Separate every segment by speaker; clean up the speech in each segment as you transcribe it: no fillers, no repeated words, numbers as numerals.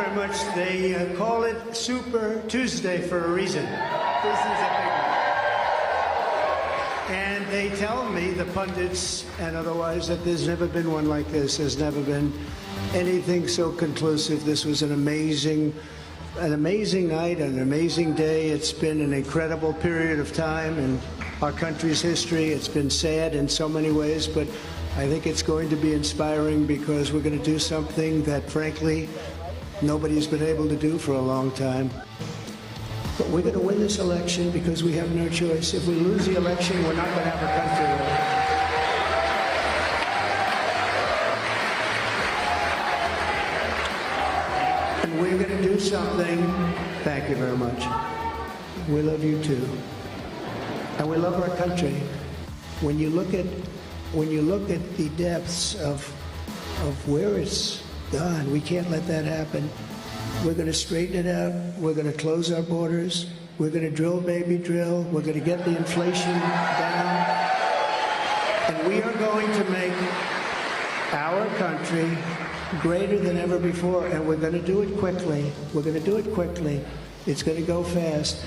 Speaker 1: very much. They call it Super Tuesday for a reason. This is a big one. And they tell me, the pundits and otherwise, that there's never been one like this. There's never been anything so conclusive. This was an amazing night, an amazing day. It's been an incredible period of time in our country's history. It's been sad in so many ways, but I think it's going to be inspiring because we're going to do something that, frankly, nobody's been able to do for a long time. But we're going to win this election because we have no choice. If we lose the election, we're not going to have a country. And we're going to do something. Thank you very much. We love you too. And we love our country. When you look at the depths of where it's gone, we can't let that happen. We're going to straighten it out. We're going to close our borders. We're going to drill, baby, drill. We're going to get the inflation down. And we are going to make our country greater than ever before. And we're going to do it quickly. We're going to do it quickly. It's going to go fast.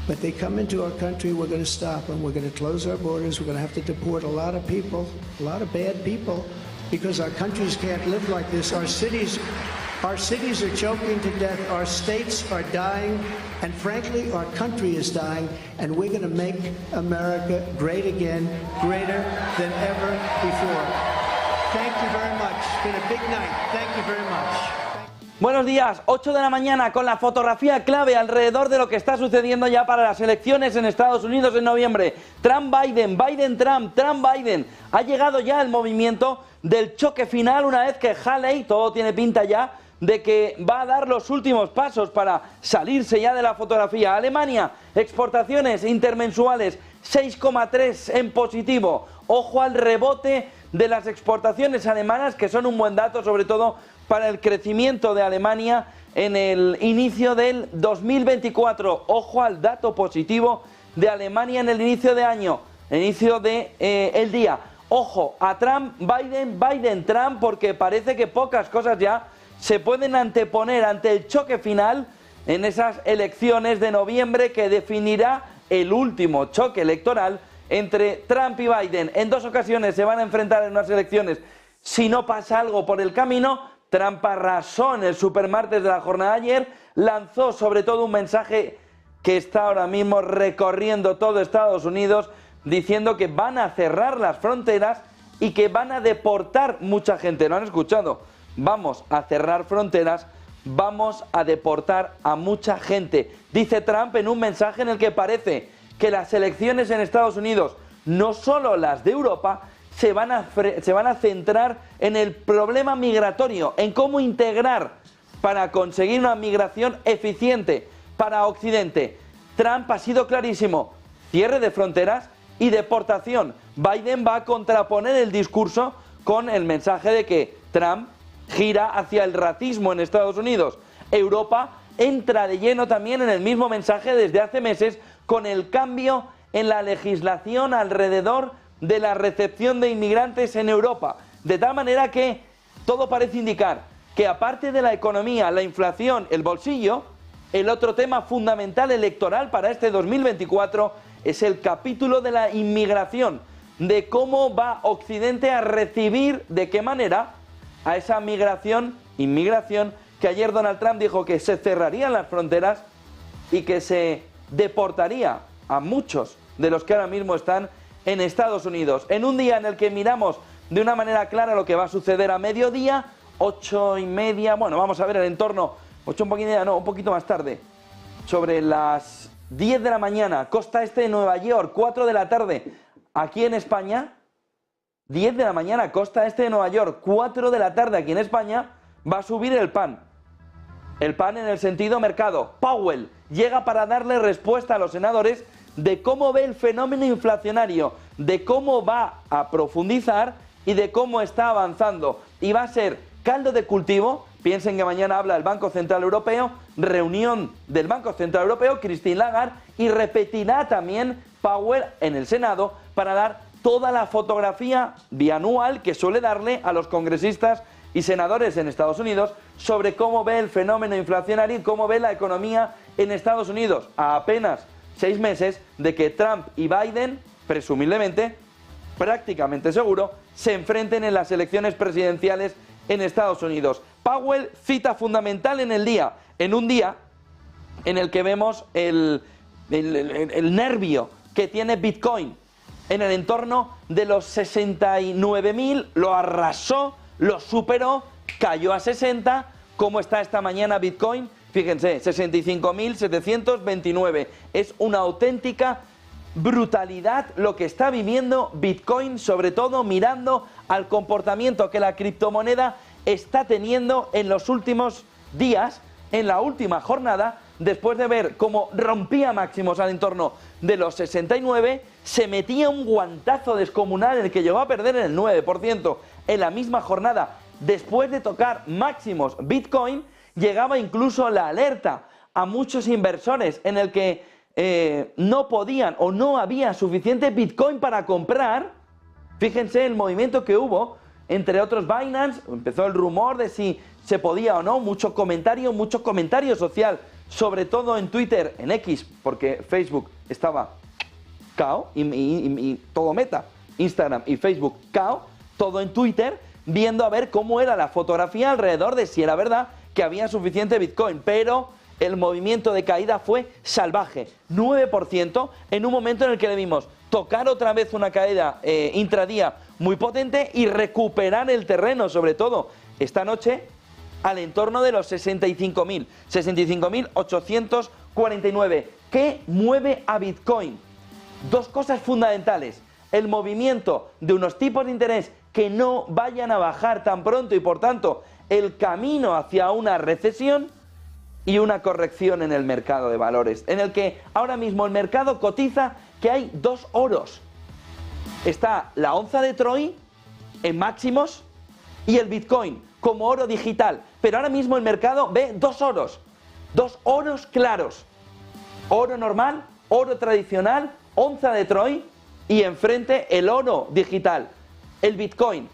Speaker 1: But they come into our country, we're going to stop them. We're going to close our borders. We're going to have to deport a lot of people, a lot of bad people, because our countries can't live like this. Our cities are choking to death. Our states are dying. And frankly, our country is dying. And we're going to make America great again, greater than ever before. Thank you very much. It's been a big night. Thank you very much.
Speaker 2: Buenos días, 8 de la mañana con la fotografía clave alrededor de lo que está sucediendo ya para las elecciones en Estados Unidos en noviembre. Trump-Biden, Biden-Trump, Trump-Biden. Ha llegado ya el movimiento del choque final una vez que Haley, todo tiene pinta ya, de que va a dar los últimos pasos para salirse ya de la fotografía. Alemania, exportaciones intermensuales, 6,3 en positivo. Ojo al rebote de las exportaciones alemanas, que son un buen dato, sobre todo para el crecimiento de Alemania en el inicio del 2024. Ojo al dato positivo de Alemania en el inicio de año, el inicio de el día. Ojo a Trump, Biden, Biden, Trump, porque parece que pocas cosas ya se pueden anteponer ante el choque final en esas elecciones de noviembre que definirá el último choque electoral entre Trump y Biden. En dos ocasiones se van a enfrentar en unas elecciones. Si no pasa algo por el camino, Trump arrasó en el supermartes de la jornada de ayer, lanzó sobre todo un mensaje que está ahora mismo recorriendo todo Estados Unidos, diciendo que van a cerrar las fronteras y que van a deportar mucha gente. ¿Lo han escuchado? Vamos a cerrar fronteras, vamos a deportar a mucha gente. Dice Trump en un mensaje en el que parece que las elecciones en Estados Unidos, no solo las de Europa, se van a centrar en el problema migratorio, en cómo integrar para conseguir una migración eficiente para Occidente. Trump ha sido clarísimo: cierre de fronteras y deportación. Biden va a contraponer el discurso con el mensaje de que Trump gira hacia el racismo en Estados Unidos. Europa entra de lleno también en el mismo mensaje desde hace meses con el cambio en la legislación alrededor de la recepción de inmigrantes en Europa, de tal manera que todo parece indicar que, aparte de la economía, la inflación, el bolsillo, el otro tema fundamental electoral para este 2024 es el capítulo de la inmigración, de cómo va Occidente a recibir, de qué manera, a esa inmigración que ayer Donald Trump dijo que se cerrarían las fronteras y que se deportaría a muchos de los que ahora mismo están en Estados Unidos. En un día en el que miramos de una manera clara lo que va a suceder a mediodía, 8:30, bueno, vamos a ver el entorno, 8 un poquito más tarde, sobre las 10 de la mañana, costa este de Nueva York, 4 de la tarde, aquí en España, 10 de la mañana, costa este de Nueva York, 4 de la tarde aquí en España, va a subir el pan. El pan en el sentido mercado. Powell llega para darle respuesta a los senadores de cómo ve el fenómeno inflacionario, de cómo va a profundizar y de cómo está avanzando. Y va a ser caldo de cultivo. Piensen que mañana habla el Banco Central Europeo, reunión del Banco Central Europeo, Christine Lagarde, y repetirá también Powell en el Senado para dar toda la fotografía bianual que suele darle a los congresistas y senadores en Estados Unidos sobre cómo ve el fenómeno inflacionario y cómo ve la economía en Estados Unidos a apenas 6 meses de que Trump y Biden, presumiblemente, prácticamente seguro, se enfrenten en las elecciones presidenciales en Estados Unidos. Powell, cita fundamental en el día, en un día en el que vemos el nervio que tiene Bitcoin en el entorno de los 69.000, lo arrasó, lo superó, cayó a 60. ¿Cómo está esta mañana Bitcoin? Fíjense, 65.729. Es una auténtica brutalidad lo que está viviendo Bitcoin, sobre todo mirando al comportamiento que la criptomoneda está teniendo en los últimos días, en la última jornada, después de ver cómo rompía máximos al entorno de los 69, se metía un guantazo descomunal en el que llegó a perder el 9% en la misma jornada. Después de tocar máximos Bitcoin, llegaba incluso la alerta a muchos inversores en el que no podían o no había suficiente Bitcoin para comprar. Fíjense el movimiento que hubo, entre otros Binance, empezó el rumor de si se podía o no, mucho comentario social, sobre todo en Twitter, en X, porque Facebook estaba cao y todo Meta, Instagram y Facebook cao, todo en Twitter, viendo a ver cómo era la fotografía alrededor de si era verdad que había suficiente Bitcoin, pero el movimiento de caída fue salvaje, 9%, en un momento en el que le vimos tocar otra vez una caída intradía muy potente y recuperar el terreno, sobre todo esta noche, al entorno de los 65.000, 65.849. ¿Qué mueve a Bitcoin? Dos cosas fundamentales: el movimiento de unos tipos de interés que no vayan a bajar tan pronto y por tanto el camino hacia una recesión, y una corrección en el mercado de valores, en el que ahora mismo el mercado cotiza que hay dos oros. Está la onza de Troy en máximos y el Bitcoin como oro digital, pero ahora mismo el mercado ve dos oros claros: oro normal, oro tradicional, onza de Troy, y enfrente el oro digital, el Bitcoin.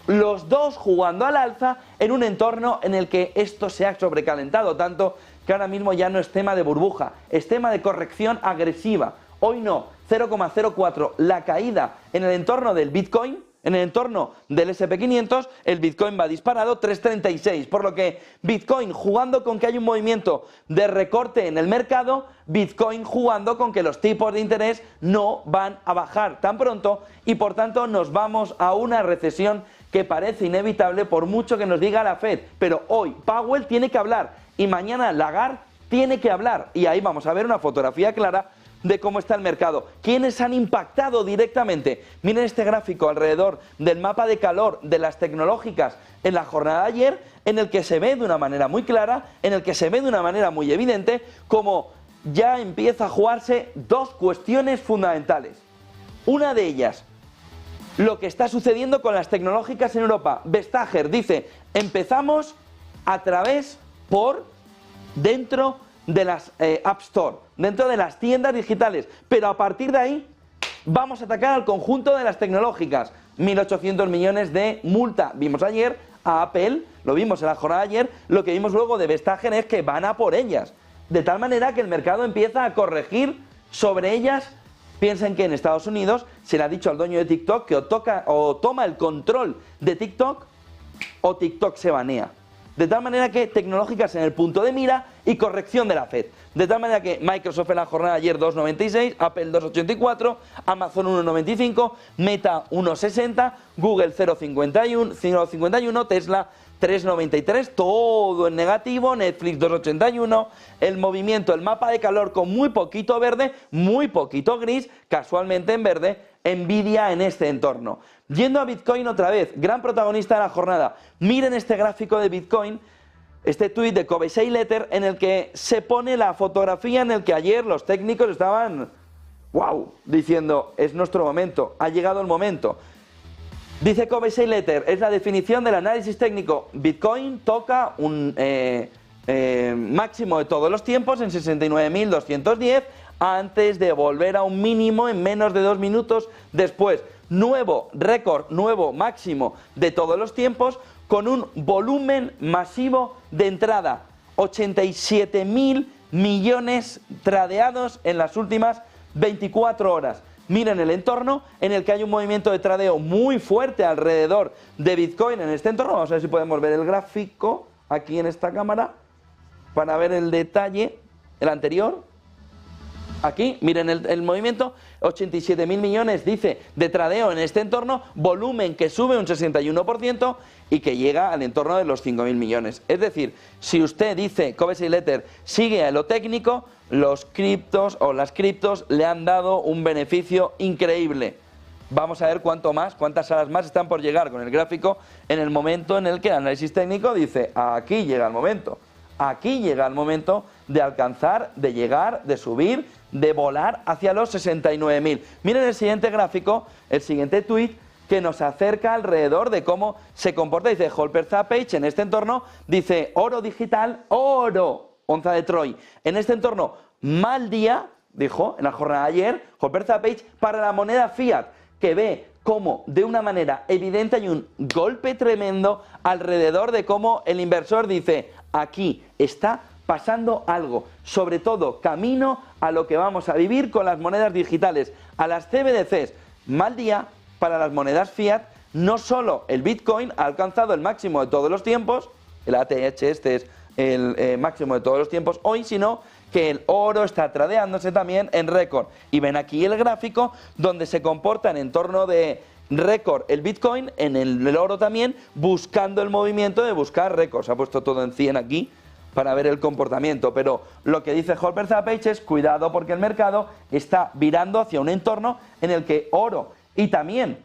Speaker 2: Los dos jugando al alza en un entorno en el que esto se ha sobrecalentado tanto que ahora mismo ya no es tema de burbuja, es tema de corrección agresiva. Hoy no, 0,04 la caída en el entorno del Bitcoin, en el entorno del SP500, el Bitcoin va disparado 3,36, por lo que Bitcoin jugando con que hay un movimiento de recorte en el mercado, Bitcoin jugando con que los tipos de interés no van a bajar tan pronto y por tanto nos vamos a una recesión que parece inevitable por mucho que nos diga la Fed. Pero hoy Powell tiene que hablar y mañana Lagarde tiene que hablar, y ahí vamos a ver una fotografía clara de cómo está el mercado. ¿Quiénes han impactado directamente? Miren este gráfico alrededor del mapa de calor de las tecnológicas en la jornada de ayer, en el que se ve de una manera muy clara, en el que se ve de una manera muy evidente cómo ya empieza a jugarse dos cuestiones fundamentales. Una de ellas, lo que está sucediendo con las tecnológicas en Europa. Vestager dice: empezamos a través por dentro de las App Store, dentro de las tiendas digitales, pero a partir de ahí vamos a atacar al conjunto de las tecnológicas. 1.800 millones de multa vimos ayer a Apple, lo vimos en la jornada de ayer. Lo que vimos luego de Vestager es que van a por ellas, de tal manera que el mercado empieza a corregir sobre ellas. Piensen que en Estados Unidos se le ha dicho al dueño de TikTok que o toma el control de TikTok o TikTok se banea. De tal manera que tecnológicas en el punto de mira y corrección de la Fed. De tal manera que Microsoft en la jornada de ayer 2,96, Apple 2,84, Amazon 1,95, Meta 1,60, Google 0,51, Tesla 3,93, todo en negativo, Netflix 2,81, el movimiento, el mapa de calor con muy poquito verde, muy poquito gris, casualmente en verde, Nvidia en este entorno. Yendo a Bitcoin otra vez, gran protagonista de la jornada. Miren este gráfico de Bitcoin, este tuit de Kovesey Letter, en el que se pone la fotografía en el que ayer los técnicos estaban, wow, diciendo: es nuestro momento, ha llegado el momento. Dice Kovesey Letter, es la definición del análisis técnico: Bitcoin toca un máximo de todos los tiempos en 69.210 antes de volver a un mínimo en menos de 2 minutos después. Nuevo récord, nuevo máximo de todos los tiempos, con un volumen masivo de entrada. 87.000 millones tradeados en las últimas 24 horas. Miren el entorno en el que hay un movimiento de tradeo muy fuerte alrededor de Bitcoin en este entorno. Vamos a ver si podemos ver el gráfico aquí en esta cámara para ver el detalle, el anterior. Aquí, miren el movimiento, 87.000 millones, dice, de tradeo en este entorno, volumen que sube un 61% y que llega al entorno de los 5.000 millones. Es decir, si usted dice, Coves y Letter, sigue a lo técnico, los criptos o las criptos le han dado un beneficio increíble. Vamos a ver cuántas salas más están por llegar con el gráfico en el momento en el que el análisis técnico dice, aquí llega el momento. Aquí llega el momento de alcanzar, de llegar, de subir, de volar hacia los 69.000. Miren el siguiente gráfico, el siguiente tweet que nos acerca alrededor de cómo se comporta. Dice Holper Zappage en este entorno, dice oro digital, oro, onza de Troy. En este entorno, mal día, dijo en la jornada de ayer, Holper Zappage, para la moneda fiat, que ve cómo de una manera evidente hay un golpe tremendo alrededor de cómo el inversor dice, aquí está pasando algo, sobre todo camino a lo que vamos a vivir con las monedas digitales, a las CBDCs. Mal día para las monedas fiat, no solo el Bitcoin ha alcanzado el máximo de todos los tiempos, el ATH este es el máximo de todos los tiempos hoy, sino que el oro está tradeándose también en récord. Y ven aquí el gráfico donde se comporta en torno de récord el Bitcoin, en el oro también, buscando el movimiento de buscar récords. Se ha puesto todo en 100 aquí para ver el comportamiento, pero lo que dice Holper Zappage es cuidado porque el mercado está virando hacia un entorno en el que oro y también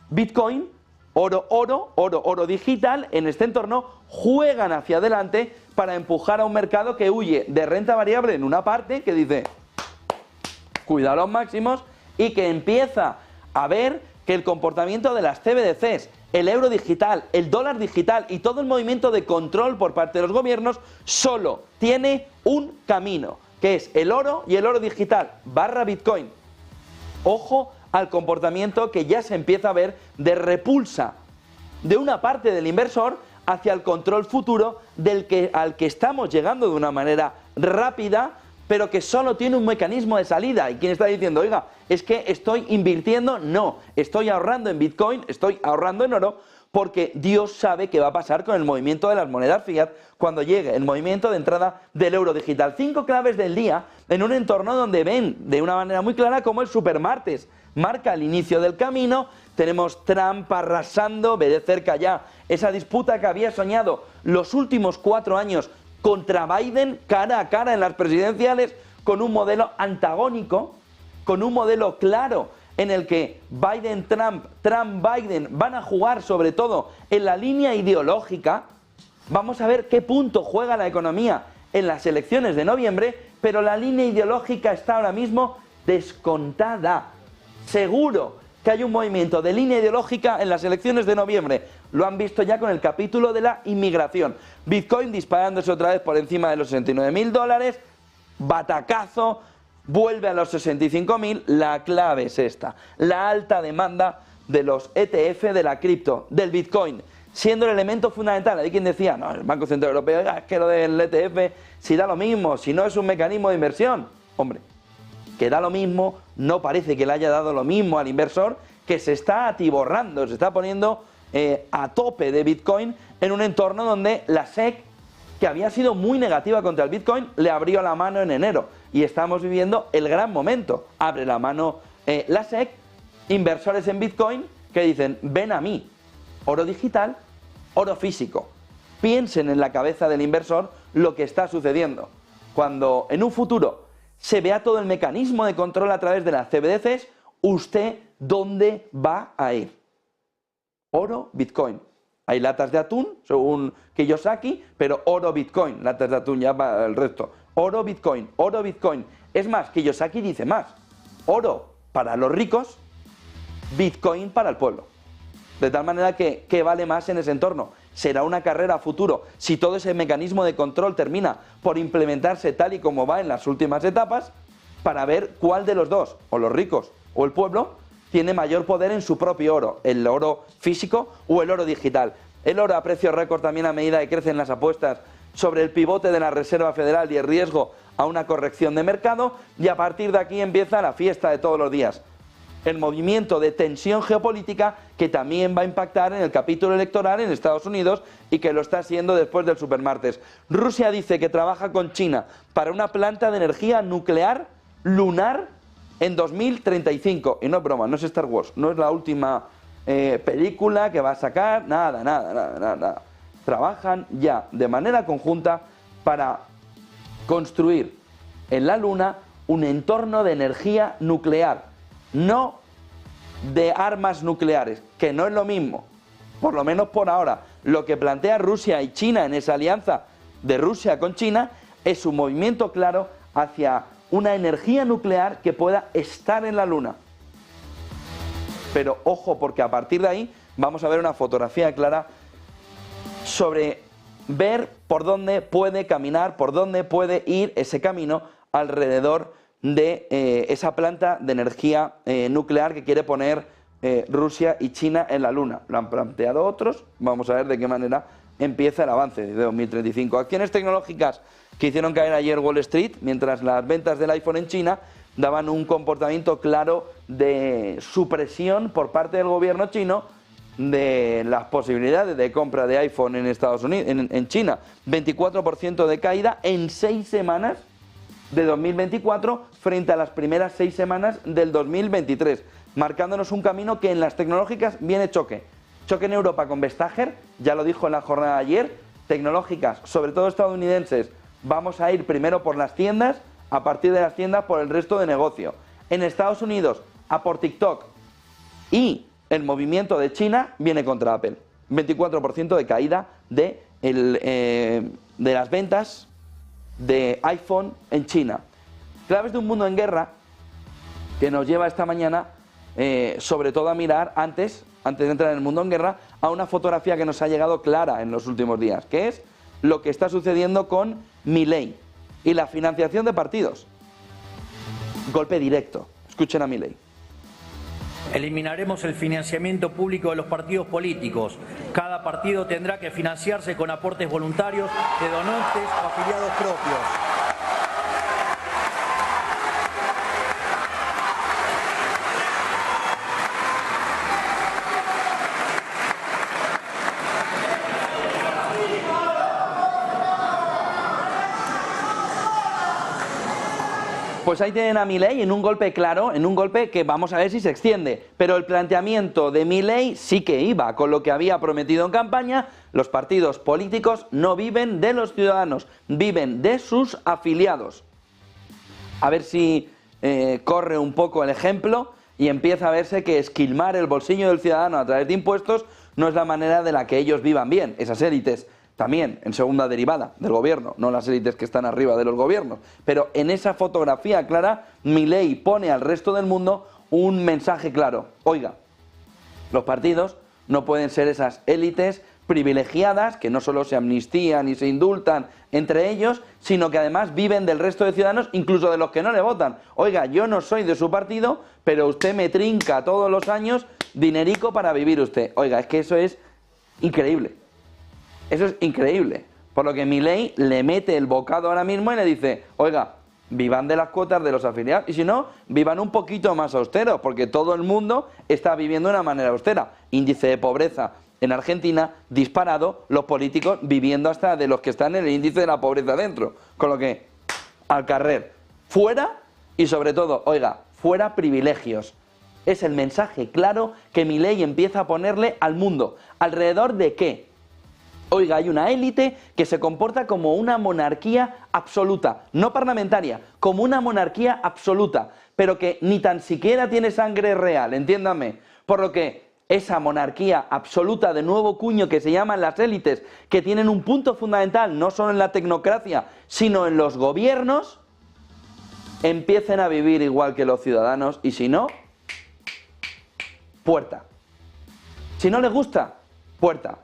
Speaker 2: Bitcoin, oro digital en este entorno juegan hacia adelante para empujar a un mercado que huye de renta variable en una parte que dice cuidado los máximos y que empieza a ver que el comportamiento de las CBDCs, el euro digital, el dólar digital y todo el movimiento de control por parte de los gobiernos solo tiene un camino, que es el oro y el oro digital / Bitcoin. Ojo al comportamiento que ya se empieza a ver de repulsa de una parte del inversor hacia el control futuro al que estamos llegando de una manera rápida, pero que solo tiene un mecanismo de salida. Y quien está diciendo, oiga, es que estoy invirtiendo, no, estoy ahorrando en Bitcoin, estoy ahorrando en oro, porque Dios sabe qué va a pasar con el movimiento de las monedas fiat cuando llegue el movimiento de entrada del euro digital. 5 claves del día en un entorno donde ven de una manera muy clara cómo el supermartes marca el inicio del camino. Tenemos Trump arrasando, ve de cerca ya esa disputa que había soñado los últimos 4 años contra Biden cara a cara en las presidenciales, con un modelo antagónico, con un modelo claro en el que Biden-Trump, Trump-Biden van a jugar sobre todo en la línea ideológica. Vamos a ver qué punto juega la economía en las elecciones de noviembre, pero la línea ideológica está ahora mismo descontada. Seguro que hay un movimiento de línea ideológica en las elecciones de noviembre. Lo han visto ya con el capítulo de la inmigración. Bitcoin disparándose otra vez por encima de los 69.000 dólares, batacazo, vuelve a los 65.000. La clave es esta, la alta demanda de los ETF de la cripto, del Bitcoin, siendo el elemento fundamental. Hay quien decía, no, el Banco Central Europeo, es que lo del ETF, si da lo mismo, si no es un mecanismo de inversión. Hombre, que da lo mismo, no parece que le haya dado lo mismo al inversor, que se está atiborrando, se está poniendo a tope de Bitcoin en un entorno donde la SEC, que había sido muy negativa contra el Bitcoin, le abrió la mano en enero. Y estamos viviendo el gran momento. Abre la mano la SEC, inversores en Bitcoin que dicen, ven a mí, oro digital, oro físico. Piensen en la cabeza del inversor lo que está sucediendo. Cuando en un futuro se vea todo el mecanismo de control a través de las CBDCs, ¿usted dónde va a ir? Oro, Bitcoin. Hay latas de atún, según Kiyosaki, pero oro, Bitcoin. Latas de atún ya para el resto. Oro, Bitcoin, oro, Bitcoin. Es más, Kiyosaki dice más. Oro para los ricos, Bitcoin para el pueblo. De tal manera que, ¿qué vale más en ese entorno? Será una carrera a futuro. Si todo ese mecanismo de control termina por implementarse tal y como va en las últimas etapas, para ver cuál de los dos, o los ricos o el pueblo, tiene mayor poder en su propio oro, el oro físico o el oro digital. el oro a precio récord también a medida que crecen las apuestas sobre el pivote de la Reserva Federal y el riesgo a una corrección de mercado, y a partir de aquí empieza la fiesta de todos los días. El movimiento de tensión geopolítica que también va a impactar en el capítulo electoral en Estados Unidos y que lo está haciendo después del supermartes. Rusia dice que trabaja con China para una planta de energía nuclear lunar en 2035. Y no es broma, no es Star Wars, no es la última película que va a sacar, nada. Trabajan ya de manera conjunta para construir en la Luna un entorno de energía nuclear, no de armas nucleares, que no es lo mismo, por lo menos por ahora. Lo que plantea Rusia y China en esa alianza de Rusia con China es un movimiento claro hacia una energía nuclear que pueda estar en la Luna. Pero ojo, porque a partir de ahí vamos a ver una fotografía clara sobre ver por dónde puede caminar, por dónde puede ir ese camino alrededor de esa planta de energía nuclear que quiere poner Rusia y China en la Luna. Lo han planteado otros, vamos a ver de qué manera empieza el avance de 2035. Acciones tecnológicas que hicieron caer ayer Wall Street, mientras las ventas del iPhone en China daban un comportamiento claro de supresión por parte del gobierno chino de las posibilidades de compra de iPhone en Estados Unidos, en China. 24% de caída en 6 semanas de 2024 frente a las primeras 6 semanas del 2023, marcándonos un camino que en las tecnológicas viene choque. Choque en Europa con Vestager, ya lo dijo en la jornada de ayer, tecnológicas, sobre todo estadounidenses, vamos a ir primero por las tiendas, a partir de las tiendas por el resto de negocio. En Estados Unidos, a por TikTok, y el movimiento de China viene contra Apple. 24% de caída de las ventas de iPhone en China. Claves de un mundo en guerra que nos lleva esta mañana sobre todo a mirar antes de entrar en el mundo en guerra, a una fotografía que nos ha llegado clara en los últimos días, que es lo que está sucediendo con Milei y la financiación de partidos. Golpe directo. Escuchen a Milei.
Speaker 3: Eliminaremos el financiamiento público de los partidos políticos. Cada partido tendrá que financiarse con aportes voluntarios de donantes o afiliados propios.
Speaker 2: Pues ahí tienen a Milei en un golpe claro, en un golpe que vamos a ver si se extiende. Pero el planteamiento de Milei sí que iba con lo que había prometido en campaña. Los partidos políticos no viven de los ciudadanos, viven de sus afiliados. A ver si corre un poco el ejemplo y empieza a verse que esquilmar el bolsillo del ciudadano a través de impuestos no es la manera de la que ellos vivan bien, esas élites. También en segunda derivada del gobierno, no las élites que están arriba de los gobiernos. Pero en esa fotografía clara, Milei pone al resto del mundo un mensaje claro. Oiga, los partidos no pueden ser esas élites privilegiadas que no solo se amnistían y se indultan entre ellos, sino que además viven del resto de ciudadanos, incluso de los que no le votan. Oiga, yo no soy de su partido, pero usted me trinca todos los años dinerico para vivir usted. Oiga, es que eso es increíble. Eso es increíble, por lo que Milei le mete el bocado ahora mismo y le dice, oiga, vivan de las cuotas de los afiliados, y si no, vivan un poquito más austeros, porque todo el mundo está viviendo de una manera austera. Índice de pobreza en Argentina disparado, los políticos viviendo hasta de los que están en el índice de la pobreza dentro. Con lo que, al carrer, fuera y sobre todo, oiga, fuera privilegios. Es el mensaje claro que Milei empieza a ponerle al mundo. ¿Alrededor de qué? Oiga, hay una élite que se comporta como una monarquía absoluta, no parlamentaria, como una monarquía absoluta, pero que ni tan siquiera tiene sangre real, entiéndame. Por lo que esa monarquía absoluta de nuevo cuño que se llaman las élites, que tienen un punto fundamental no solo en la tecnocracia, sino en los gobiernos, empiecen a vivir igual que los ciudadanos y si no, puerta. Si no les gusta, puerta.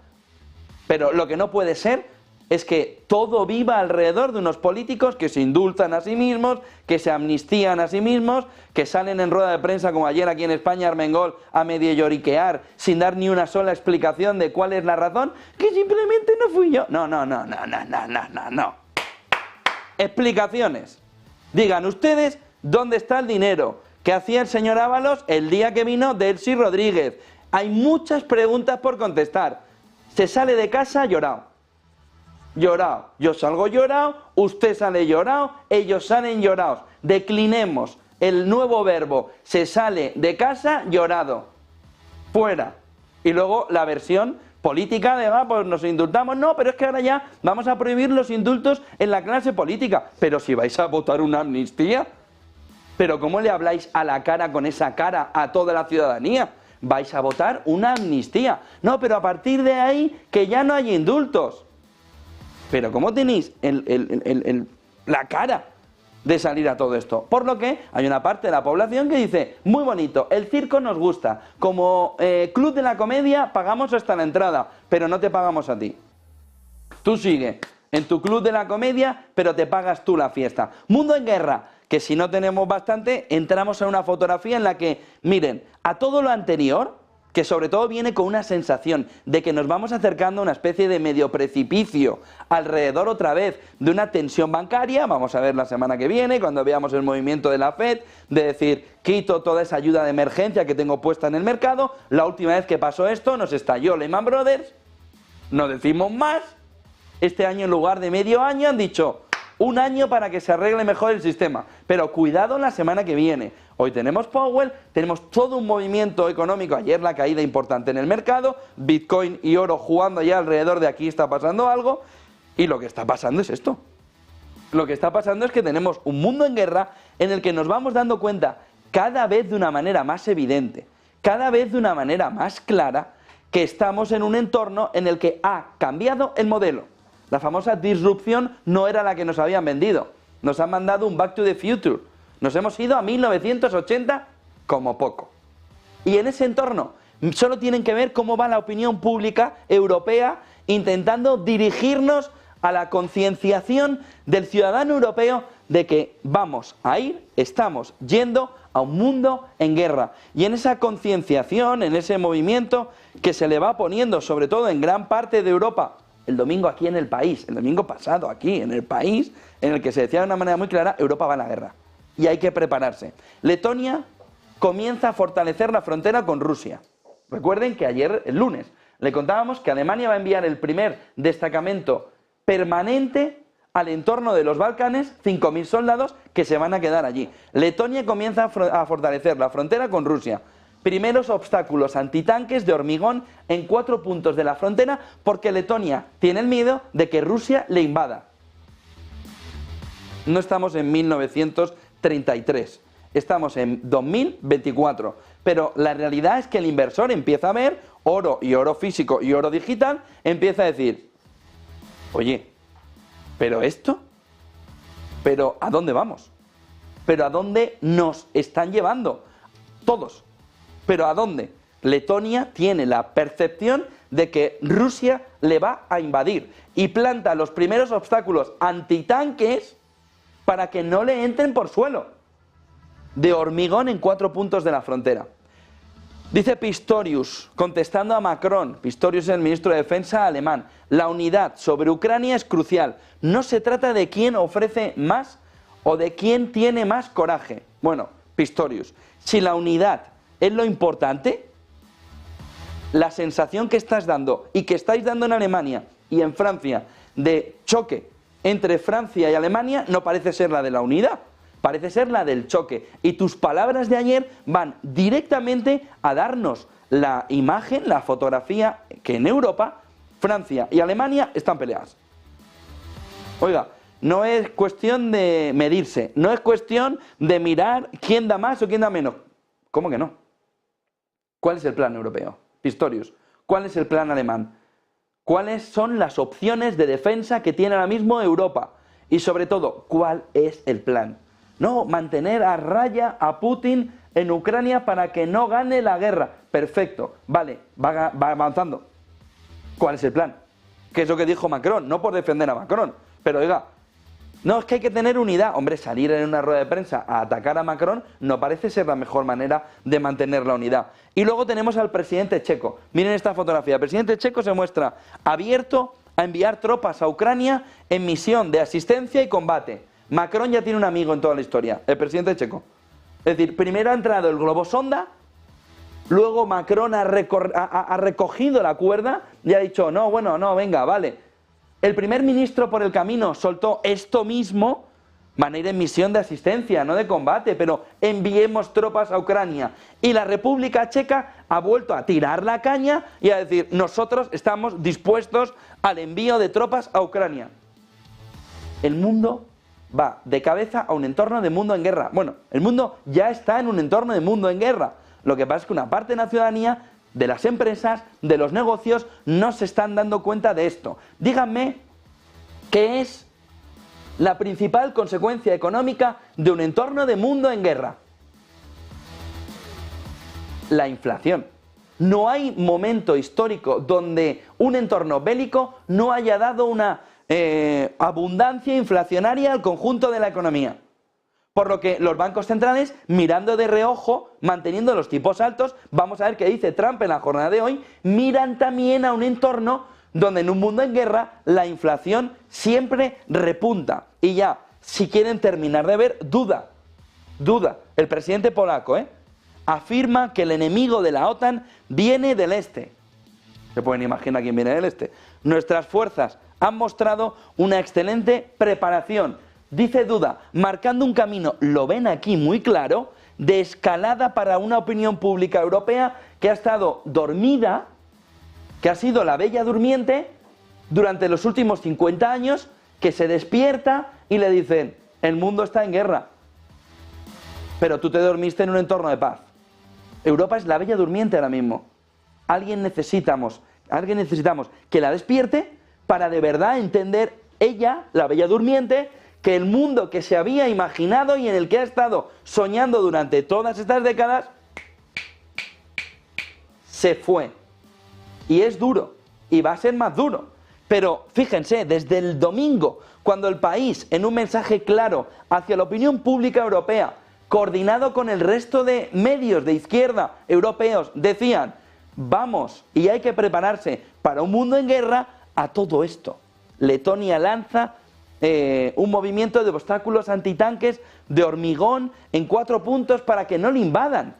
Speaker 2: Pero lo que no puede ser es que todo viva alrededor de unos políticos que se indultan a sí mismos, que se amnistían a sí mismos, que salen en rueda de prensa como ayer aquí en España Armengol a medio lloriquear sin dar ni una sola explicación de cuál es la razón, que simplemente no fui yo. No. Explicaciones. Digan ustedes dónde está el dinero. ¿Qué hacía el señor Ábalos el día que vino Delcy Rodríguez? Hay muchas preguntas por contestar. Se sale de casa llorado. Llorado. Yo salgo llorado, usted sale llorado, ellos salen llorados. Declinemos el nuevo verbo. Se sale de casa llorado. Fuera. Y luego la versión política de, pues nos indultamos. No, pero es que ahora ya vamos a prohibir los indultos en la clase política. Pero si vais a votar una amnistía, ¿pero cómo le habláis a la cara con esa cara a toda la ciudadanía? Vais a votar una amnistía. No, pero a partir de ahí que ya no hay indultos. Pero ¿cómo tenéis la cara de salir a todo esto? Por lo que hay una parte de la población que dice, muy bonito, el circo nos gusta, como club de la comedia pagamos hasta la entrada, pero no te pagamos a ti. Tú sigue en tu club de la comedia, pero te pagas tú la fiesta. Mundo en guerra, que si no tenemos bastante, entramos en una fotografía en la que, miren, a todo lo anterior, que sobre todo viene con una sensación de que nos vamos acercando a una especie de medio precipicio, alrededor otra vez de una tensión bancaria, vamos a ver la semana que viene, cuando veamos el movimiento de la FED, de decir, quito toda esa ayuda de emergencia que tengo puesta en el mercado, la última vez que pasó esto nos estalló Lehman Brothers, no decimos más, este año en lugar de medio año han dicho, un año para que se arregle mejor el sistema, pero cuidado la semana que viene. Hoy tenemos Powell, tenemos todo un movimiento económico, ayer la caída importante en el mercado, Bitcoin y oro jugando ya alrededor de aquí está pasando algo, y lo que está pasando es esto. Lo que está pasando es que tenemos un mundo en guerra en el que nos vamos dando cuenta cada vez de una manera más evidente, cada vez de una manera más clara, que estamos en un entorno en el que ha cambiado el modelo. La famosa disrupción no era la que nos habían vendido. Nos han mandado un Back to the Future. Nos hemos ido a 1980 como poco. Y en ese entorno solo tienen que ver cómo va la opinión pública europea intentando dirigirnos a la concienciación del ciudadano europeo de que vamos a ir, estamos yendo a un mundo en guerra. Y en esa concienciación, en ese movimiento que se le va poniendo sobre todo en gran parte de Europa, el domingo aquí en El País, el domingo pasado aquí en El País, en el que se decía de una manera muy clara, Europa va a la guerra y hay que prepararse. Letonia comienza a fortalecer la frontera con Rusia. Recuerden que ayer, el lunes, le contábamos que Alemania va a enviar el primer destacamento permanente al entorno de los Balcanes, 5.000 soldados que se van a quedar allí. Letonia comienza a fortalecer la frontera con Rusia. Primeros obstáculos antitanques de hormigón en 4 puntos de la frontera porque Letonia tiene el miedo de que Rusia le invada. No estamos en 1933, estamos en 2024, pero la realidad es que el inversor empieza a ver oro y oro físico y oro digital, empieza a decir, oye, ¿pero esto? ¿Pero a dónde vamos? ¿Pero a dónde nos están llevando? Todos. ¿Pero a dónde? Letonia tiene la percepción de que Rusia le va a invadir y planta los primeros obstáculos antitanques para que no le entren por suelo, de hormigón en 4 puntos de la frontera. Dice Pistorius, contestando a Macron, Pistorius es el ministro de Defensa alemán, la unidad sobre Ucrania es crucial, no se trata de quién ofrece más o de quién tiene más coraje. Bueno, Pistorius, si la unidad es lo importante, la sensación que estás dando y que estáis dando en Alemania y en Francia de choque entre Francia y Alemania no parece ser la de la unidad, parece ser la del choque. Y tus palabras de ayer van directamente a darnos la imagen, la fotografía que en Europa, Francia y Alemania están peleadas. Oiga, no es cuestión de medirse, no es cuestión de mirar quién da más o quién da menos. ¿Cómo que no? ¿Cuál es el plan europeo? Pistorius, ¿cuál es el plan alemán? ¿Cuáles son las opciones de defensa que tiene ahora mismo Europa? Y sobre todo, ¿cuál es el plan? No, mantener a raya a Putin en Ucrania para que no gane la guerra. Perfecto, vale, va avanzando. ¿Cuál es el plan? que es lo que dijo Macron, no por defender a Macron, pero oiga, no, es que hay que tener unidad. Hombre, salir en una rueda de prensa a atacar a Macron no parece ser la mejor manera de mantener la unidad. Y luego tenemos al presidente checo. Miren esta fotografía. El presidente checo se muestra abierto a enviar tropas a Ucrania en misión de asistencia y combate. Macron ya tiene un amigo en toda la historia, el presidente checo. Es decir, primero ha entrado el globo sonda, luego Macron ha recogido la cuerda y ha dicho, no, bueno, no, venga, vale. El primer ministro por el camino soltó esto mismo, van a ir en misión de asistencia, no de combate, pero enviemos tropas a Ucrania. Y la República Checa ha vuelto a tirar la caña y a decir, nosotros estamos dispuestos al envío de tropas a Ucrania. El mundo va de cabeza a un entorno de mundo en guerra. Bueno, el mundo ya está en un entorno de mundo en guerra. Lo que pasa es que una parte de la ciudadanía, de las empresas, de los negocios, no se están dando cuenta de esto. Díganme qué es la principal consecuencia económica de un entorno de mundo en guerra. La inflación. No hay momento histórico donde un entorno bélico no haya dado una abundancia inflacionaria al conjunto de la economía. Por lo que los bancos centrales, mirando de reojo, manteniendo los tipos altos, vamos a ver qué dice Trump en la jornada de hoy, miran también a un entorno donde en un mundo en guerra la inflación siempre repunta. Y ya, si quieren terminar de ver, duda. El presidente polaco afirma que el enemigo de la OTAN viene del este. Se pueden imaginar quién viene del este. Nuestras fuerzas han mostrado una excelente preparación. Dice Duda, marcando un camino, lo ven aquí muy claro, de escalada para una opinión pública europea que ha estado dormida, que ha sido la bella durmiente durante los últimos 50 años, que se despierta y le dicen, el mundo está en guerra, pero tú te dormiste en un entorno de paz. Europa es la bella durmiente ahora mismo. Alguien necesitamos que la despierte para de verdad entender ella, la bella durmiente, que el mundo que se había imaginado y en el que ha estado soñando durante todas estas décadas, se fue. Y es duro, y va a ser más duro. Pero fíjense, desde el domingo, cuando el país, en un mensaje claro hacia la opinión pública europea, coordinado con el resto de medios de izquierda europeos, decían, vamos, y hay que prepararse para un mundo en guerra, a todo esto. Letonia lanza un movimiento de obstáculos antitanques de hormigón en 4 puntos para que no le invadan.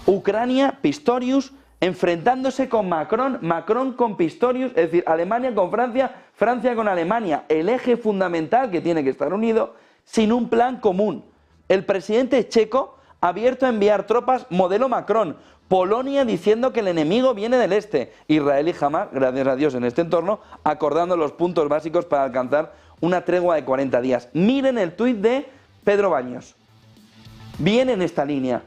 Speaker 2: Ucrania, Pistorius, enfrentándose con Macron, Macron con Pistorius, es decir, Alemania con Francia, Francia con Alemania, el eje fundamental que tiene que estar unido sin un plan común. El presidente checo ha abierto a enviar tropas modelo Macron, Polonia diciendo que el enemigo viene del este, Israel y Hamas, gracias a Dios en este entorno, acordando los puntos básicos para alcanzar una tregua de 40 días. Miren el tuit de Pedro Baños. Viene en esta línea.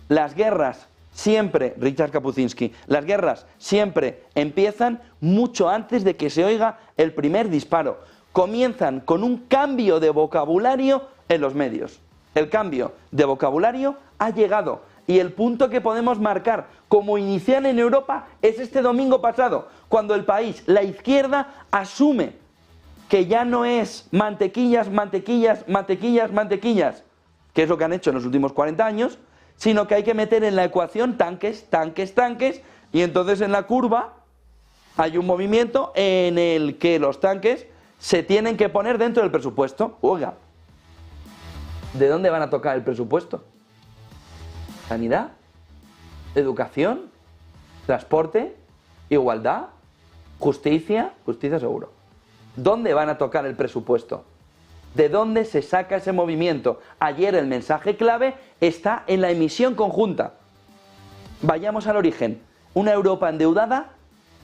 Speaker 2: Las guerras siempre, Richard Kapuscinski, las guerras siempre empiezan mucho antes de que se oiga el primer disparo. Comienzan con un cambio de vocabulario en los medios. El cambio de vocabulario ha llegado. Y el punto que podemos marcar como inicial en Europa es este domingo pasado, cuando el país, la izquierda, asume que ya no es mantequillas, mantequillas, mantequillas, mantequillas, que es lo que han hecho en los últimos 40 años, sino que hay que meter en la ecuación tanques, tanques, tanques, y entonces en la curva hay un movimiento en el que los tanques se tienen que poner dentro del presupuesto. Oiga, ¿de dónde van a tocar el presupuesto? Sanidad, educación, transporte, igualdad, justicia seguro. ¿Dónde van a tocar el presupuesto? ¿De dónde se saca ese movimiento? Ayer el mensaje clave está en la emisión conjunta. Vayamos al origen. Una Europa endeudada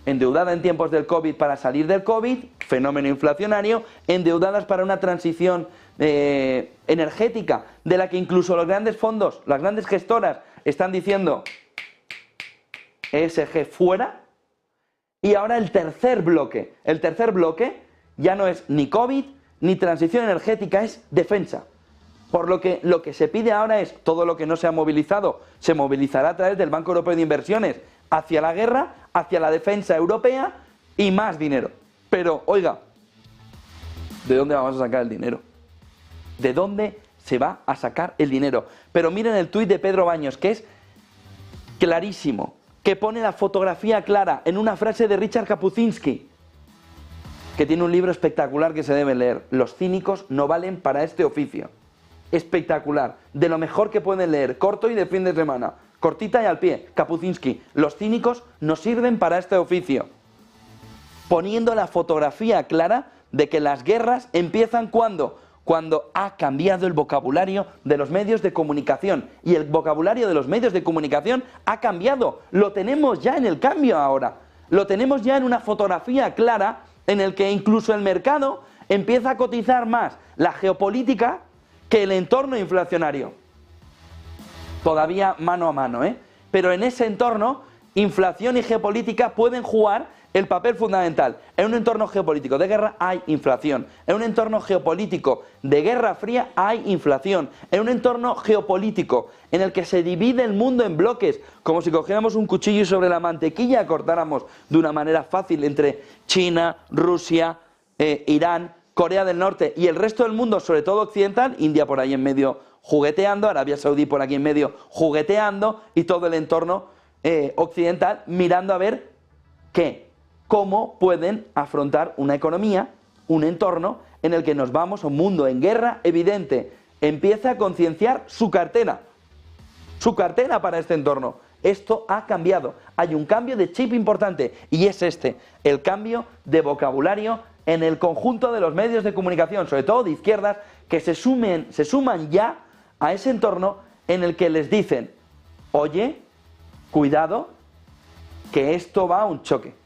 Speaker 2: en tiempos del COVID para salir del COVID, fenómeno inflacionario, endeudadas para una transición energética, de la que incluso los grandes fondos, las grandes gestoras, están diciendo ESG fuera. Y ahora el tercer bloque ya no es ni COVID ni transición energética, es defensa. Por lo que se pide ahora es todo lo que no se ha movilizado, se movilizará a través del Banco Europeo de Inversiones hacia la guerra, hacia la defensa europea, y más dinero. Pero, oiga, ¿de dónde vamos a sacar el dinero? ¿De dónde se va a sacar el dinero? Pero miren el tuit de Pedro Baños, que es clarísimo, que pone la fotografía clara en una frase de Richard Kapuscinski, que tiene un libro espectacular que se debe leer. Los cínicos no valen para este oficio. Espectacular, de lo mejor que pueden leer, corto y de fin de semana, cortita y al pie. Kapuscinski, los cínicos no sirven para este oficio. Poniendo la fotografía clara de que las guerras empiezan cuando ha cambiado el vocabulario de los medios de comunicación. Y el vocabulario de los medios de comunicación ha cambiado. Lo tenemos ya en el cambio ahora. Lo tenemos ya en una fotografía clara en el que incluso el mercado empieza a cotizar más la geopolítica que el entorno inflacionario. Todavía mano a mano, ¿eh? Pero en ese entorno, inflación y geopolítica pueden jugar el papel fundamental. En un entorno geopolítico de guerra hay inflación. En un entorno geopolítico de guerra fría hay inflación. En un entorno geopolítico en el que se divide el mundo en bloques, como si cogiéramos un cuchillo y sobre la mantequilla cortáramos de una manera fácil entre China, Rusia, Irán, Corea del Norte y el resto del mundo, sobre todo occidental, India por ahí en medio jugueteando, Arabia Saudí por aquí en medio jugueteando y todo el entorno occidental mirando a ver cómo pueden afrontar una economía, un entorno en el que nos vamos a un mundo en guerra evidente. Empieza a concienciar su cartera para este entorno. Esto ha cambiado. Hay un cambio de chip importante y es el cambio de vocabulario en el conjunto de los medios de comunicación, sobre todo de izquierdas, que se suman ya a ese entorno en el que les dicen, oye, cuidado, que esto va a un choque.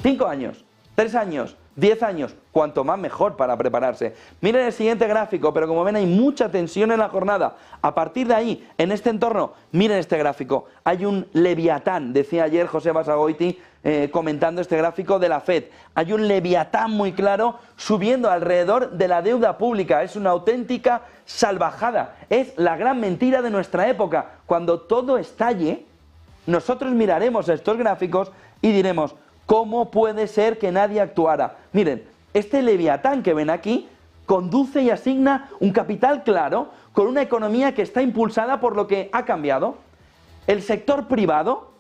Speaker 2: 5 años, 3 años, 10 años, cuanto más mejor para prepararse. Miren el siguiente gráfico, pero como ven hay mucha tensión en la jornada. A partir de ahí, en este entorno, miren este gráfico. Hay un leviatán, decía ayer José Basagoiti comentando este gráfico de la FED. Hay un leviatán muy claro subiendo alrededor de la deuda pública. Es una auténtica salvajada. Es la gran mentira de nuestra época. Cuando todo estalle, nosotros miraremos estos gráficos y diremos, ¿cómo puede ser que nadie actuara? Miren, este leviatán que ven aquí conduce y asigna un capital claro con una economía que está impulsada por lo que ha cambiado. El sector privado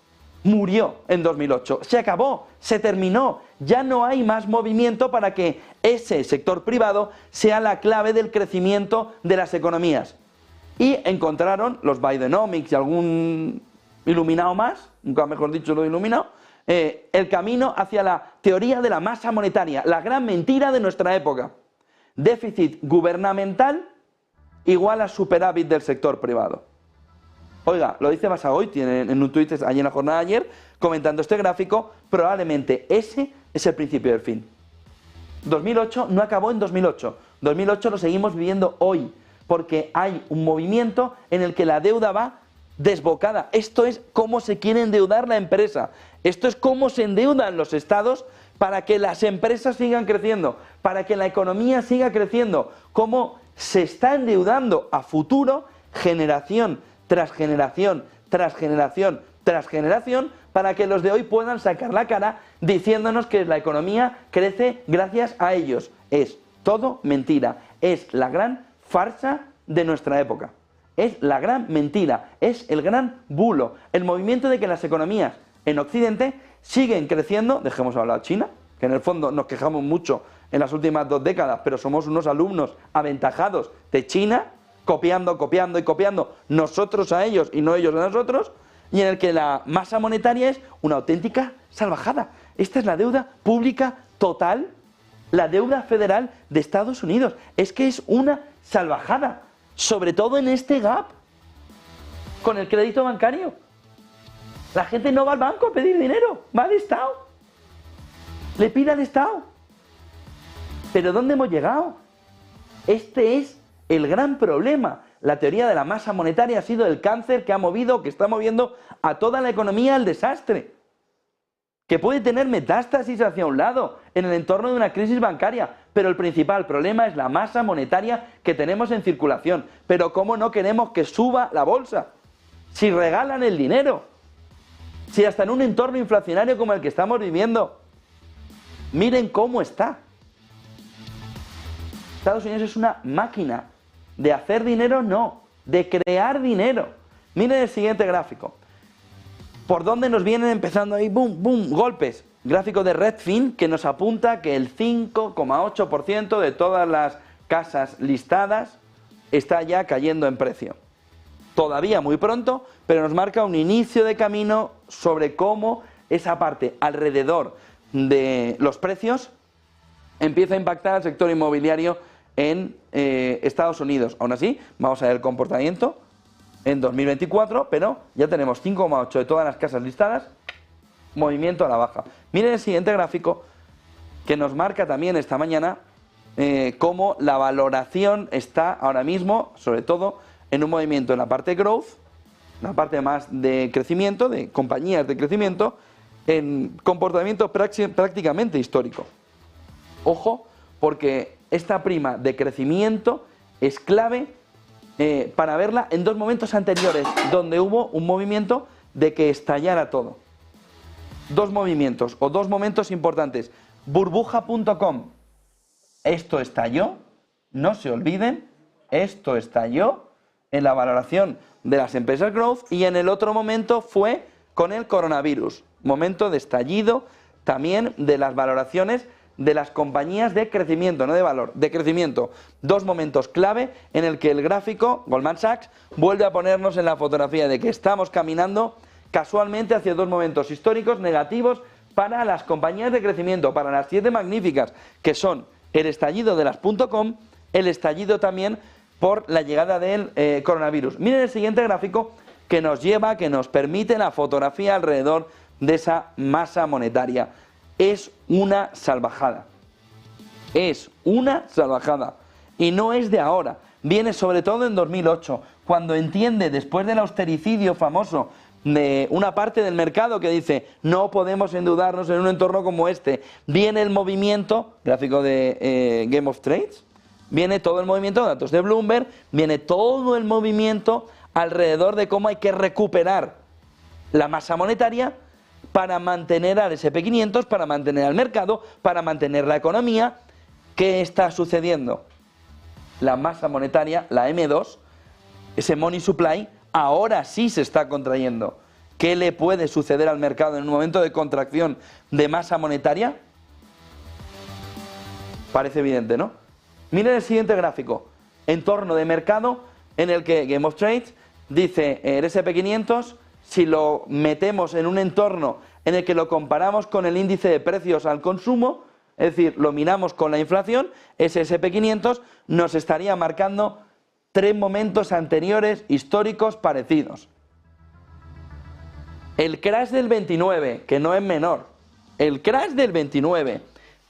Speaker 2: murió en 2008, se acabó, se terminó, ya no hay más movimiento para que ese sector privado sea la clave del crecimiento de las economías. Y encontraron los Bidenomics y algún iluminado más, nunca mejor dicho lo de iluminado, el camino hacia la teoría de la masa monetaria, la gran mentira de nuestra época. Déficit gubernamental igual a superávit del sector privado. Oiga, lo dice Basagoiti en un tuit ayer en la jornada de ayer, comentando este gráfico, probablemente ese es el principio del fin. 2008 no acabó en 2008, 2008 lo seguimos viviendo hoy, porque hay un movimiento en el que la deuda va desbocada. Esto es cómo se quiere endeudar la empresa. Esto es cómo se endeudan los estados para que las empresas sigan creciendo, para que la economía siga creciendo. Cómo se está endeudando a futuro, generación tras generación, tras generación, tras generación, para que los de hoy puedan sacar la cara diciéndonos que la economía crece gracias a ellos. Es todo mentira. Es la gran farsa de nuestra época. Es la gran mentira, es el gran bulo, el movimiento de que las economías en Occidente siguen creciendo. Dejemos hablar a China, que en el fondo nos quejamos mucho en las últimas 2 décadas, pero somos unos alumnos aventajados de China, copiando y copiando nosotros a ellos y no ellos a nosotros, y en el que la masa monetaria es una auténtica salvajada. Esta es la deuda pública total, la deuda federal de Estados Unidos. Es que es una salvajada. Sobre todo en este gap con el crédito bancario. La gente no va al banco a pedir dinero, va al Estado. Le pide al Estado. ¿Pero dónde hemos llegado? Este es el gran problema. La teoría de la masa monetaria ha sido el cáncer que ha movido, que está moviendo a toda la economía al desastre. Que puede tener metástasis hacia un lado en el entorno de una crisis bancaria, pero el principal problema es la masa monetaria que tenemos en circulación. Pero ¿cómo no queremos que suba la bolsa? Si regalan el dinero, si hasta en un entorno inflacionario como el que estamos viviendo Miren cómo está. Estados Unidos es una máquina de hacer dinero, no, de crear dinero. Miren el siguiente gráfico. ¿Por dónde nos vienen empezando ahí? ¡Bum, bum! Golpes. Gráfico de Redfin que nos apunta que el 5,8% de todas las casas listadas está ya cayendo en precio. Todavía muy pronto, pero nos marca un inicio de camino sobre cómo esa parte alrededor de los precios empieza a impactar al sector inmobiliario en Estados Unidos. Aún así, vamos a ver el comportamiento en 2024, pero ya tenemos 5,8 de todas las casas listadas, movimiento a la baja. Miren el siguiente gráfico que nos marca también esta mañana cómo la valoración está ahora mismo, sobre todo en un movimiento en la parte growth, la parte más de crecimiento, de compañías de crecimiento, en comportamiento prácticamente histórico. Ojo, porque esta prima de crecimiento es clave para verla en dos momentos anteriores, donde hubo un movimiento de que estallara todo. Dos movimientos o dos momentos importantes. Burbuja.com. Esto estalló, no se olviden, esto estalló en la valoración de las empresas growth, y en el otro momento fue con el coronavirus. Momento de estallido también de las valoraciones de las compañías de crecimiento, no de valor, de crecimiento. Dos momentos clave en el que el gráfico, Goldman Sachs, vuelve a ponernos en la fotografía de que estamos caminando casualmente hacia dos momentos históricos negativos para las compañías de crecimiento, para las 7 magníficas, que son el estallido de las .com, el estallido también por la llegada del coronavirus. Miren el siguiente gráfico que nos lleva, que nos permite la fotografía alrededor de esa masa monetaria. Es una salvajada. Es una salvajada. Y no es de ahora. Viene sobre todo en 2008, cuando entiende, después del austericidio famoso de una parte del mercado que dice no podemos endeudarnos en un entorno como este, viene el movimiento, gráfico de Game of Trades, viene todo el movimiento, datos de Bloomberg, viene todo el movimiento alrededor de cómo hay que recuperar la masa monetaria para mantener al SP500, para mantener al mercado, para mantener la economía. ¿Qué está sucediendo? La masa monetaria, la M2, ese money supply, ahora sí se está contrayendo. ¿Qué le puede suceder al mercado en un momento de contracción de masa monetaria? Parece evidente, ¿no? Miren el siguiente gráfico. Entorno de mercado en el que Game of Trades dice el SP500, si lo metemos en un entorno en el que lo comparamos con el índice de precios al consumo, es decir, lo miramos con la inflación, ese SP500 nos estaría marcando 3 momentos anteriores históricos parecidos. El crash del 29, que no es menor, el crash del 29,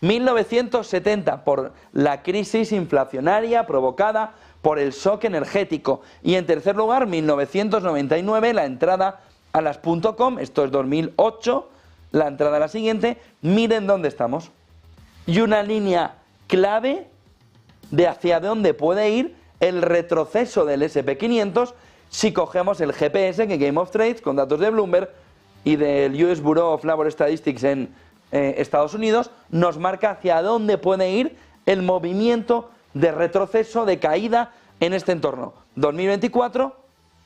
Speaker 2: 1970, por la crisis inflacionaria provocada por el shock energético, y en tercer lugar 1999, la entrada a las .com, esto es 2008, la entrada a la siguiente. Miren dónde estamos, y una línea clave de hacia dónde puede ir el retroceso del SP500 si cogemos el GPS que Game of Trades, con datos de Bloomberg y del US Bureau of Labor Statistics en Estados Unidos, nos marca hacia dónde puede ir el movimiento de retroceso, de caída en este entorno. 2024,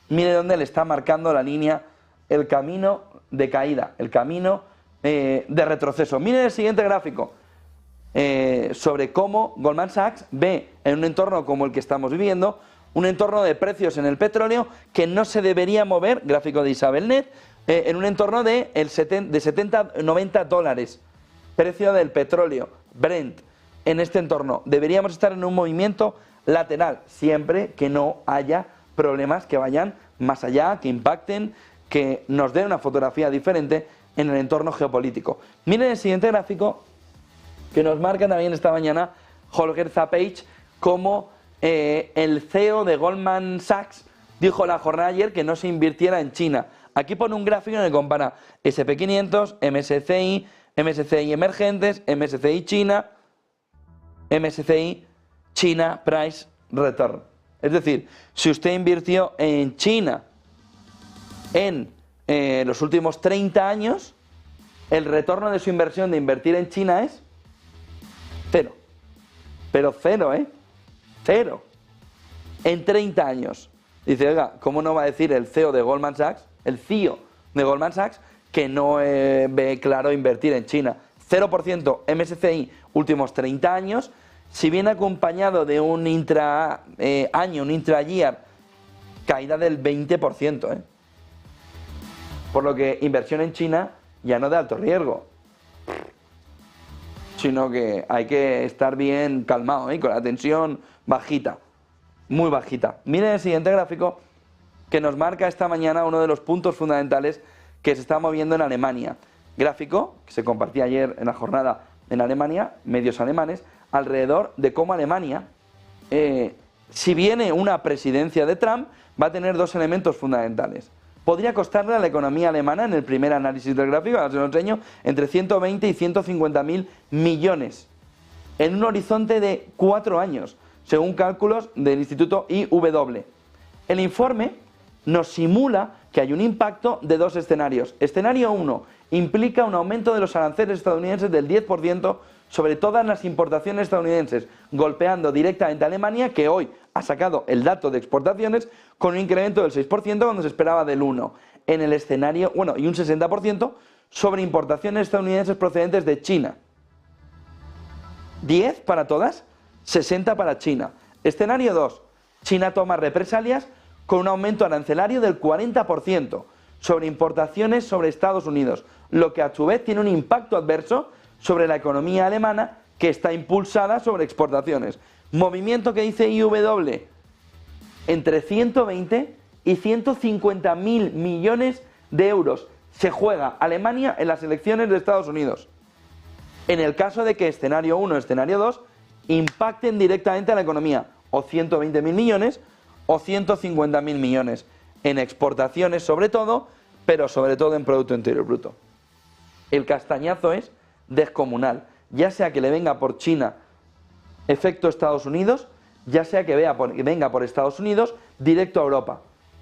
Speaker 2: mire dónde le está marcando la línea, el camino de caída, el camino de retroceso. Miren el siguiente gráfico sobre cómo Goldman Sachs ve en un entorno como el que estamos viviendo, un entorno de precios en el petróleo que no se debería mover, gráfico de Isabel Net, en un entorno de 70-90 dólares, precio del petróleo, Brent, en este entorno. Deberíamos estar en un movimiento lateral, siempre que no haya problemas que vayan más allá, que impacten, que nos den una fotografía diferente en el entorno geopolítico. Miren el siguiente gráfico que nos marca también esta mañana Holger Zappage, como el CEO de Goldman Sachs dijo la jornada ayer que no se invirtiera en China. Aquí pone un gráfico en el que compara SP500, MSCI, MSCI emergentes, MSCI China, MSCI China Price Return. Es decir, si usted invirtió en China en los últimos 30 años, el retorno de su inversión de invertir en China es Cero. Pero cero, ¿eh? Cero. En 30 años. Dice, oiga, ¿cómo no va a decir el CEO de Goldman Sachs, el CEO de Goldman Sachs, que no ve claro invertir en China? 0% MSCI últimos 30 años, si viene acompañado de un intra-año, un intra-year, caída del 20%, ¿eh? Por lo que inversión en China ya no de alto riesgo, sino que hay que estar bien calmado, ¿eh? Con la tensión bajita, muy bajita. Miren el siguiente gráfico que nos marca esta mañana uno de los puntos fundamentales que se está moviendo en Alemania. Gráfico que se compartía ayer en la jornada en Alemania, medios alemanes, alrededor de cómo Alemania, si viene una presidencia de Trump, va a tener dos elementos fundamentales. Podría costarle a la economía alemana, en el primer análisis del gráfico, ahora se lo enseño, entre 120 y 150.000 millones, en un horizonte de 4 años, según cálculos del Instituto IW. El informe nos simula que hay un impacto de dos escenarios. Escenario 1 implica un aumento de los aranceles estadounidenses del 10% sobre todas las importaciones estadounidenses, golpeando directamente a Alemania, que hoy ha sacado el dato de exportaciones con un incremento del 6% cuando se esperaba del 1%. En el escenario, y un 60% sobre importaciones estadounidenses procedentes de China. 10 para todas, 60 para China. Escenario 2, China toma represalias con un aumento arancelario del 40% sobre importaciones sobre Estados Unidos, lo que a su vez tiene un impacto adverso sobre la economía alemana, que está impulsada sobre exportaciones. Movimiento que dice IW, entre 120 y 150.000 millones de euros se juega Alemania en las elecciones de Estados Unidos. En el caso de que escenario 1 y escenario 2 impacten directamente a la economía, o 120.000 millones o 150.000 millones en exportaciones sobre todo, pero sobre todo en Producto Interior Bruto. El castañazo es descomunal, ya sea que le venga por China efecto Estados Unidos, ya sea que venga por Estados Unidos directo a Europa.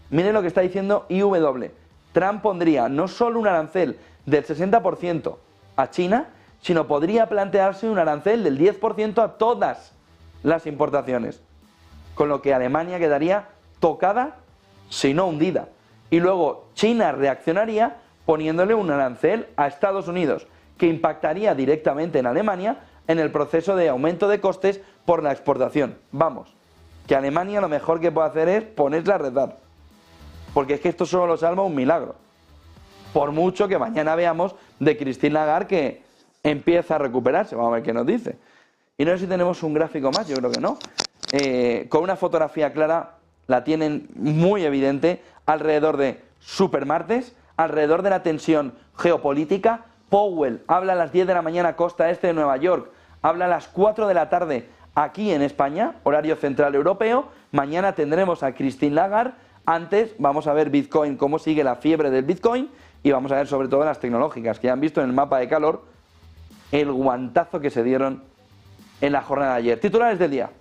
Speaker 2: Miren lo que está diciendo IW. Trump pondría no solo un arancel del 60% a China, sino podría plantearse un arancel del 10% a todas las importaciones, con lo que Alemania quedaría tocada, si no hundida. Y luego China reaccionaría poniéndole un arancel a Estados Unidos, que impactaría directamente en Alemania en el proceso de aumento de costes por la exportación. Vamos, que Alemania lo mejor que puede hacer es ponerse a rezar, porque es que esto solo lo salva un milagro. Por mucho que mañana veamos de Christine Lagarde que empieza a recuperarse, vamos a ver qué nos dice. Y no sé si tenemos un gráfico más, yo creo que no. Con una fotografía clara, la tienen muy evidente, alrededor de supermartes, alrededor de la tensión geopolítica. Powell habla a las 10 de la mañana costa este de Nueva York, habla a las 4 de la tarde aquí en España, horario central europeo. Mañana tendremos a Christine Lagarde. Antes vamos a ver Bitcoin, cómo sigue la fiebre del Bitcoin, y vamos a ver sobre todo las tecnológicas, que ya han visto en el mapa de calor el guantazo que se dieron en la jornada de ayer. Titulares del día.